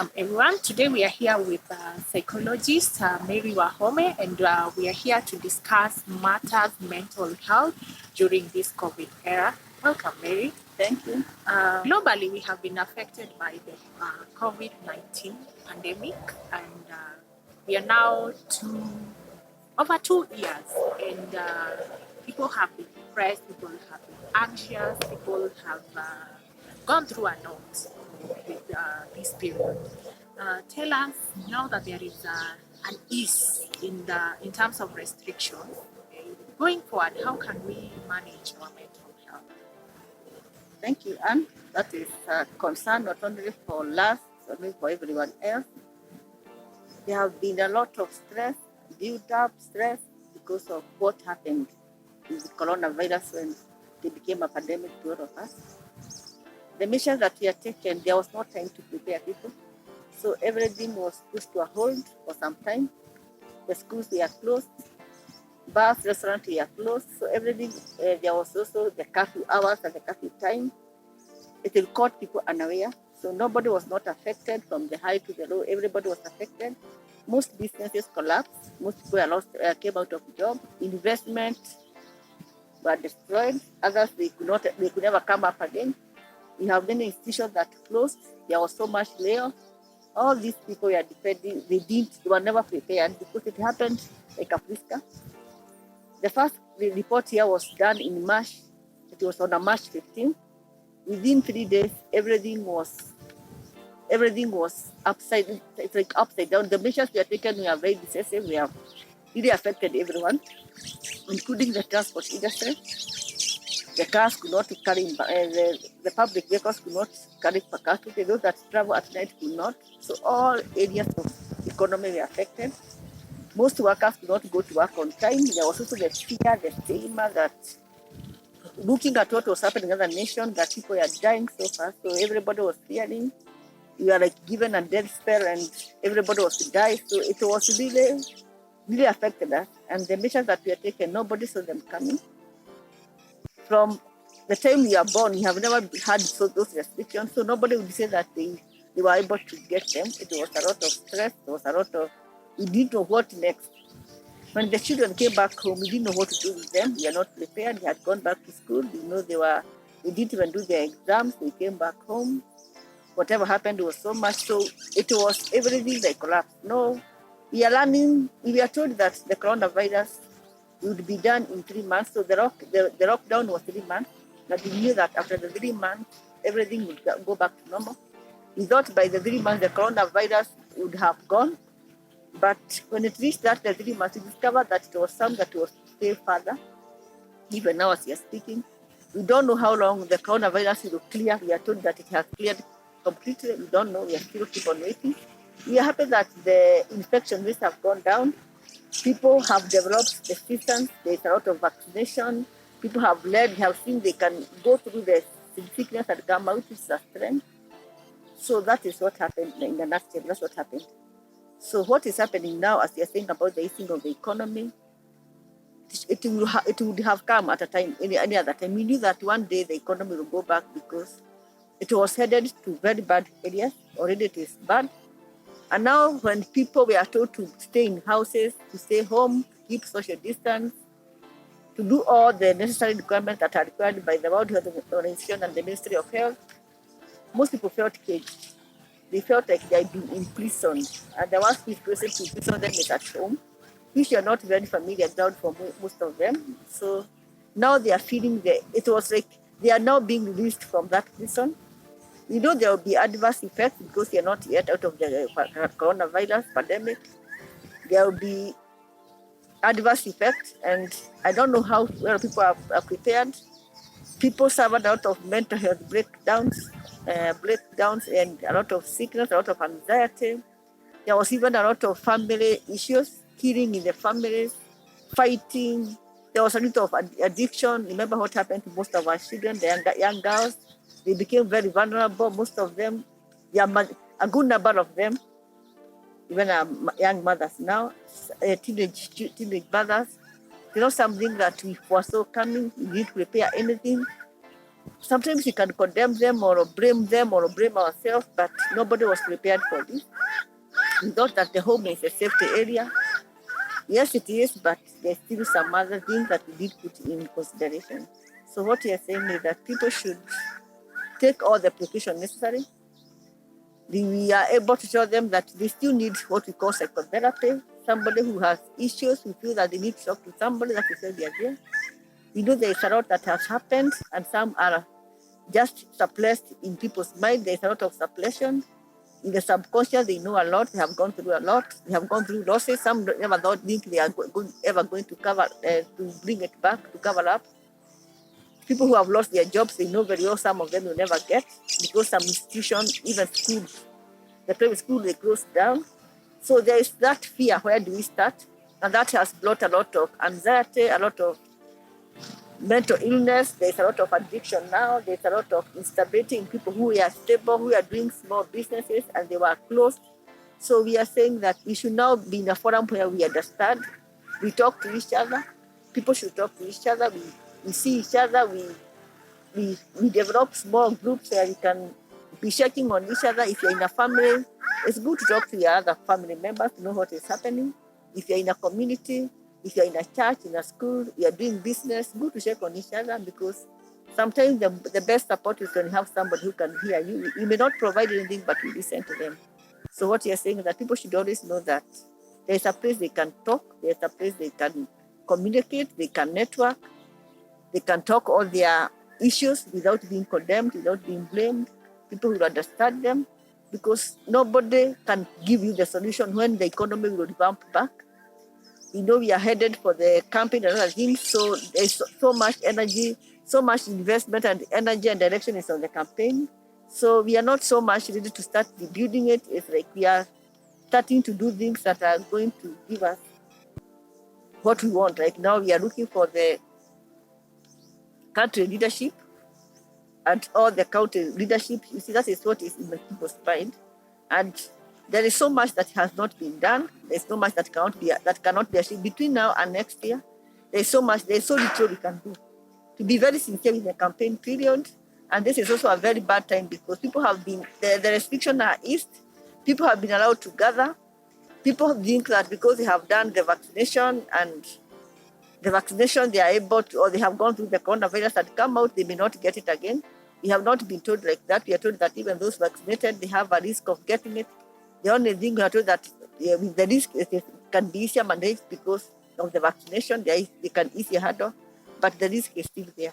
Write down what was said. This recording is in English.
Welcome everyone. Today we are here with psychologist Mary Wahome, and we are here to discuss matters mental health during this COVID era. Welcome, Mary. Thank you. Globally, we have been affected by the COVID-19 pandemic, and we are now over 2 years, and people have been depressed, people have been anxious, people have gone through a lot with this period. Tell us, now that there is an ease in terms of restrictions, going forward, how can we manage our mental health? Thank you, Anne. That is a concern not only for us, but for everyone else. There have been a lot of stress, built-up stress because of what happened with the coronavirus when it became a pandemic to all of us. The measures that we have taken, there was no time to prepare people. So everything was pushed to a hold for some time. The schools were closed, bars, restaurants were closed. So everything, there was also the curfew hours and the curfew time. It caught people unaware. So nobody was not affected from the high to the low. Everybody was affected. Most businesses collapsed. Most people came out of job. Investment were destroyed. Others, they could never come up again. We have many institutions that closed. There was so much layoff. All these people were depending. They were never prepared because it happened like a Africa. The first report here was done in March. It was on a March 15th. Within 3 days, everything was upside down. The measures we are taken were very decisive. We have really affected everyone, including the transport industry. The cars could not carry, the public vehicles could not carry passengers. Those that travel at night could not. So all areas of economy were affected. Most workers could not go to work on time. There was also the fear, the stigma that looking at what was happening in other nations, that people are dying so fast. So everybody was fearing. We were like given a death spell and everybody was to die. So it was really affected us. And the measures that we are taking, nobody saw them coming. From the time we are born, we have never had those restrictions. So nobody would say that they were able to get them. It was a lot of stress. It was a lot of, we didn't know what next. When the children came back home, we didn't know what to do with them. We are not prepared. They had gone back to school. We know they didn't even do their exams. They came back home. Whatever happened was so much. So it was everything that collapsed. No, we are learning. We were told that the coronavirus would be done in 3 months. So the lockdown was 3 months. But we knew that after the 3 months, everything would go back to normal. We thought by the 3 months, the coronavirus would have gone. But when it reached the 3 months, we discovered that it was something that was stay further. Even now, as we are speaking, we don't know how long the coronavirus will clear. We are told that it has cleared completely. We don't know. We are still keep on waiting. We are happy that the infection rates have gone down. People have developed resistance. There's a lot of vaccination. People have seen they can go through the sickness and come out with a strength. So that is what happened in the nutshell. That's what happened. So what is happening now, as you're saying about the easing of the economy, it would have come at a time, any other time. We knew that one day the economy will go back because it was headed to very bad areas. Already it is bad. And now when people were told to stay in houses, to stay home, keep social distance, to do all the necessary requirements that are required by the World Health Organization and the Ministry of Health, most people felt caged. They felt like they had been imprisoned. And the worst person to imprison them is at home, which are not very familiar ground for most of them. So now they are feeling it was like they are now being released from that prison. We know there will be adverse effects because they are not yet out of the coronavirus pandemic. There will be adverse effects, and I don't know how well people are prepared. People suffered out of mental health breakdowns and a lot of sickness, a lot of anxiety. There was even a lot of family issues, killing in the families, fighting. There was a lot of addiction. Remember what happened to most of our children, the young girls. They became very vulnerable. Most of them, a good number of them, even young mothers now, teenage mothers. Something that we foresaw coming. We didn't prepare anything. Sometimes we can condemn them or blame ourselves, but nobody was prepared for this. We thought that the home is a safety area. Yes, it is, but there's still some other things that we did put in consideration. So what we are saying is that people should take all the precautions necessary. We are able to tell them that they still need what we call psychotherapy. Somebody who has issues, who feel that they need to talk to somebody, that is why they are there. We know there is a lot that has happened, and some are just suppressed in people's mind. There is a lot of suppression. In the subconscious, they know a lot. They have gone through a lot. They have gone through losses. Some never thought think they are ever going to cover to bring it back, to cover up. People who have lost their jobs, they know very well some of them will never get, because some institutions, even schools, the private school, they closed down. So there is that fear. Where do we start? And that has brought a lot of anxiety, a lot of mental illness. There's a lot of addiction now. There's a lot of instability in people who are stable, who are doing small businesses, and they were closed. So we are saying that we should now be in a forum where we understand, we talk to each other. People should talk to each other. We see each other. We develop small groups where we can be checking on each other. If you're in a family, it's good to talk to your other family members to know what is happening. If you're in a community, if you're in a church, in a school, you're doing business, good to check on each other, because sometimes the best support is when you have somebody who can hear you. You may not provide anything, but you listen to them. So what you're saying is that people should always know that there's a place they can talk, there's a place they can communicate, they can network, they can talk all their issues without being condemned, without being blamed. People will understand them, because nobody can give you the solution when the economy will revamp back. We know we are headed for the campaign and other things, so there's so much energy, so much investment and energy and direction is on the campaign. So we are not so much ready to start rebuilding it. It's like we are starting to do things that are going to give us what we want. Right now we are looking for the country leadership and all the county leadership. You see, that is what is in the people's mind. And there is so much that has not been done. There's so much that cannot be achieved between now and next year. There's so little we can do. To be very sincere in the campaign period, and this is also a very bad time, because people have been the restrictions are eased. People have been allowed to gather. People think that because they have done the vaccination they are able to, or they have gone through the coronavirus and come out, they may not get it again. We have not been told like that. We are told that even those vaccinated, they have a risk of getting it. The only thing we are told that with the risk, it can be easier managed because of the vaccination. They can easier handle, but the risk is still there.